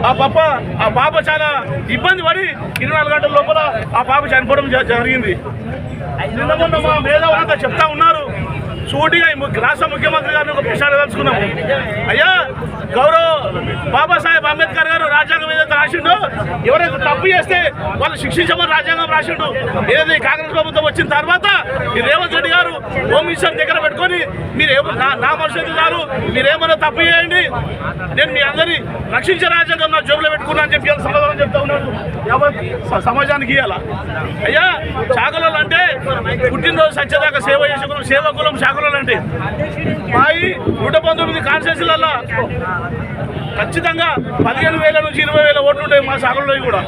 ఆ పాప చాలా ఇబ్బంది పడి 24 గంటల లోపల ఆ పాప చనిపోవడం జరిగింది. నిన్న మొన్న మా మేధావులంతా చెప్తా ఉన్నారు. సూటిగా రాష్ట్ర ముఖ్యమంత్రి గారిని ఒక ప్రశ్న తెలుసుకున్నాం. అయ్యా, గౌరవ బాబాసాహెబ్ అంబేద్కర్ గారు రాజ్యాంగం ఏదైతే రాసిండో, ఎవరైతే తప్పు చేస్తే వాళ్ళు శిక్షించమని రాజ్యాంగం రాసిండు. ఏదైతే కాంగ్రెస్ ప్రభుత్వం వచ్చిన తర్వాత ఈ రేవంత్ రెడ్డి గారు హోమ్ మినిస్టర్ దగ్గర పెట్టుకొని మీరు నా మనుషులు గారు మీరేమన్నా తప్పు చేయండి, నేను మీ అందరి రక్షించే రాజ్యాంగం నా జోబులో పెట్టుకున్నా అని చెప్పి సమాధానం చెప్తా ఉన్నాను సమాజానికి. ఇవ్వాల అయ్యా, శాఖలు అంటే పుట్టినరోజు సత్యదాకా సేవ చేసుకున్నాం, సేవకులం శాఖలు అంటే మా 119 కాన్స్టిట్యూన్సీలలో ఖచ్చితంగా 15,000 నుంచి 20,000 ఓట్లు ఉంటాయి మా శాఖల్లో కూడా.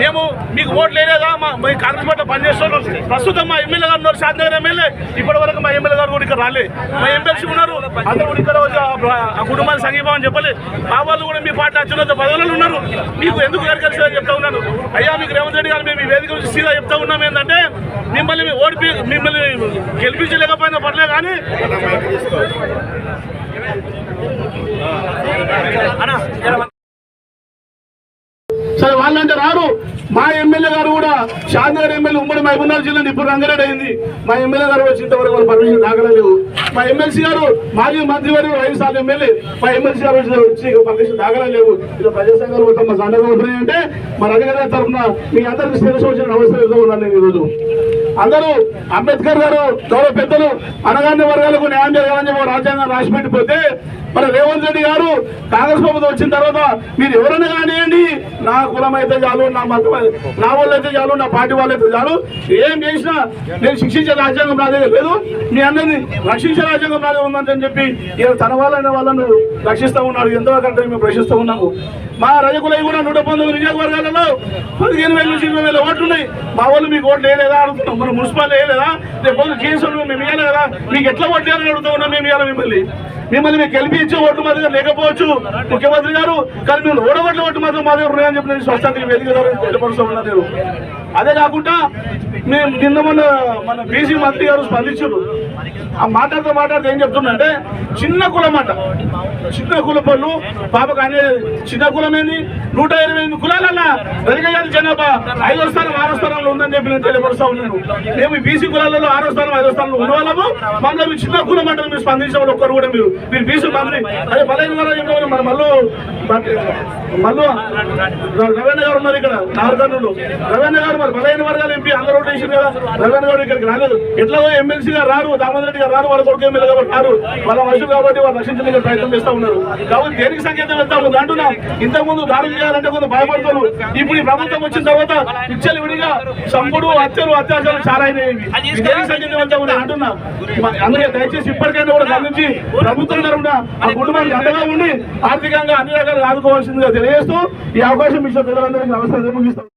మేము మీకు ఓట్లు వేయలేదా? మా కాంగ్రెస్ పార్టీ పనిచేస్తున్నాం. ప్రస్తుతం మా ఎమ్మెల్యే గారు ఉన్నారు, శాంతినగర్ ఎమ్మెల్యే. ఇప్పటి వరకు మా ఎమ్మెల్యే గారు కూడా ఇక్కడ రాలే. మా ఎమ్మెల్సీ ఉన్నారు, అందరూ కూడా ఇక్కడ ఆ కుటుంబానికి సంఘీభావం చెప్పలే. మా వాళ్ళు కూడా మీ పార్టీ అత్యున్నత పదవులలో ఉన్నారు. మీకు ఎందుకు వెనకరిస్తారని చెప్తా ఉన్నాను. అయ్యా, మీకు రేవంత్ రెడ్డి గారు మేము ఈ వేదిక నుంచి సీదా చెప్తా ఉన్నాం ఏంటంటే, మిమ్మల్ని గెలిపించలేకపోయినా పర్లేదు కానీ సరే వాళ్ళంటే రారు. మా ఎమ్మెల్యే గారు కూడా శాంతినగర్ ఎమ్మెల్యే ఉమ్మడి మహబూబ్నగర్ జిల్లాని ఇప్పుడు రంగారెడ్డి అయింది. మా ఎమ్మెల్యే గారు వచ్చేంతవరకు వాళ్ళు పర్మిషన్ దాగలేవు. మా ఎమ్మెల్సీ గారు మాజీ మంత్రి వారు 5 సార్లు ఎమ్మెల్యే, మా ఎమ్మెల్సీ గారు వచ్చి పర్మిషన్ దాగలేవు. ఇలా ప్రజా సంఘాలు మొత్తం మా సండగా ఉంటున్నాయంటే మా రంగారెడ్డి తరఫున మీ అందరికీ తెలిసి వచ్చిన అవసరం ఉన్నాను. ఈరోజు అందరూ అంబేద్కర్ గారు గౌరవ పెద్దలు అనగానే వర్గాలకు న్యాయం జరగాలని చెప్పి రాజ్యాంగం రాసిపెట్టిపోతే, మరి రేవంత్ రెడ్డి గారు కాంగ్రెస్ ప్రభుత్వం వచ్చిన తర్వాత మీరు ఎవరైనా కానివ్వండి, నా కులం అయితే చాలు, నా మతం నా వాళ్ళు అయితే చాలు, నా పార్టీ వాళ్ళు అయితే చాలు, ఏం చేసినా నేను శిక్షించే రాజ్యాంగం నాదే లేదు, మీ అందరినీ రక్షించే రాజ్యాంగం నాదే ఉందని చెప్పి తన వాళ్ళైన వాళ్ళను రక్షిస్తూ ఉన్నారు. ఎంతవరకు మేము ప్రశ్నిస్తూ ఉన్నాము. మా రజకులవి కూడా 119 నియోజకవర్గాలలో 15,000 నుంచి 20,000 ఓట్లు ఉన్నాయి. మా వాళ్ళు మీకు ఓట్లు వేయలేదా అడుగుతున్నాం. మన మున్సిపాలిటీ వేయలేదా? రేపు కేసులు మేము వేయలేదా? మీకు ఎట్లా ఓట్లు వేయాలని అడుగుతూ ఉన్నాం. మేము వేయాలి మిమ్మల్ని మీకు గెలిపించే ఓట్లు మా దగ్గర లేకపోవచ్చు ముఖ్యమంత్రి గారు, కానీ మేము ఓడగొట్ల ఓట్లు మాత్రం మా దగ్గర ఉన్నాయని చెప్పి నేను స్పష్టంగా వేదిక ద్వారా తెలియపరుస్తూ ఉన్నాను. అదే కాకుండా మేము నిన్న మన బీసీ మంత్రి గారు స్పందించారు. ఆ మాట్లాడుతూ ఏం చెప్తుందంటే, చిన్న కులం అంట, చిన్న కుల పనులు పాపకు అనే చిన్న కులం ఏంది 128 కులాలన్నా వెనకజాతి జనాభా 5వ స్థానం 6వ స్థానంలో ఉందని చెప్పి నేను తెలియపరుస్తా ఉన్నాను. మేము బీసీ కులాలలో 6వ స్థానం 5వ స్థానంలో ఉన్న వాళ్ళము. మమ్మల్ని చిన్న కులం అంటే మీరు స్పందించిన వాళ్ళు ఒక్కరు కూడా మీరు బీసీ మంత్రి అదే 15 వరకు మన మళ్ళీ రవీణ గారు ఉన్నారు ఇక్కడ నార్కర్నూలు. రవీణ గారు మరి 15 వర్గాలు ఎంపీ అందరూ ఓటు వేసారు కదా. రవీణ గారు ఇక్కడికి రాలేదు. ఎట్లా ఎమ్మెల్సీ గారు రారు, దామోదర్ రెడ్డి గారు రారు, వాళ్ళ కొడుకు ఎమ్మెల్యే కాబట్టి రారు. వాళ్ళ మనుషులు కాబట్టి వాళ్ళు రక్షించడానికి ప్రయత్నం చేస్తూ ఉన్నారు. కాబట్టి దేనికి సంకేతం వెళ్తా ఉంది అంటున్నా. ఇంతకుముందు దాడులు చేయాలంటే కొంత భయపడుతున్నారు. ఇప్పుడు ఈ ప్రభుత్వం వచ్చిన తర్వాత పిచ్చలు విడిగా సంపుడు హత్యలు అత్యాచారాలు చాలా అయినాయి. దేనికి సంకేతం వెళ్తా ఉంది అంటున్నా. అందుకే దయచేసి ఇప్పటికైనా కూడా గమనించి ప్రభుత్వం తరఫున ఆ కుటుంబానికి అండగా ఉండి ఆర్థికంగా అన్ని రకాలుగా ఆదుకోవాల్సిందిగా తెలియజేస్తూ ఈ అవకాశం ఇచ్చిన ప్రజలందరికీ నమస్కారం ముగిస్తాం.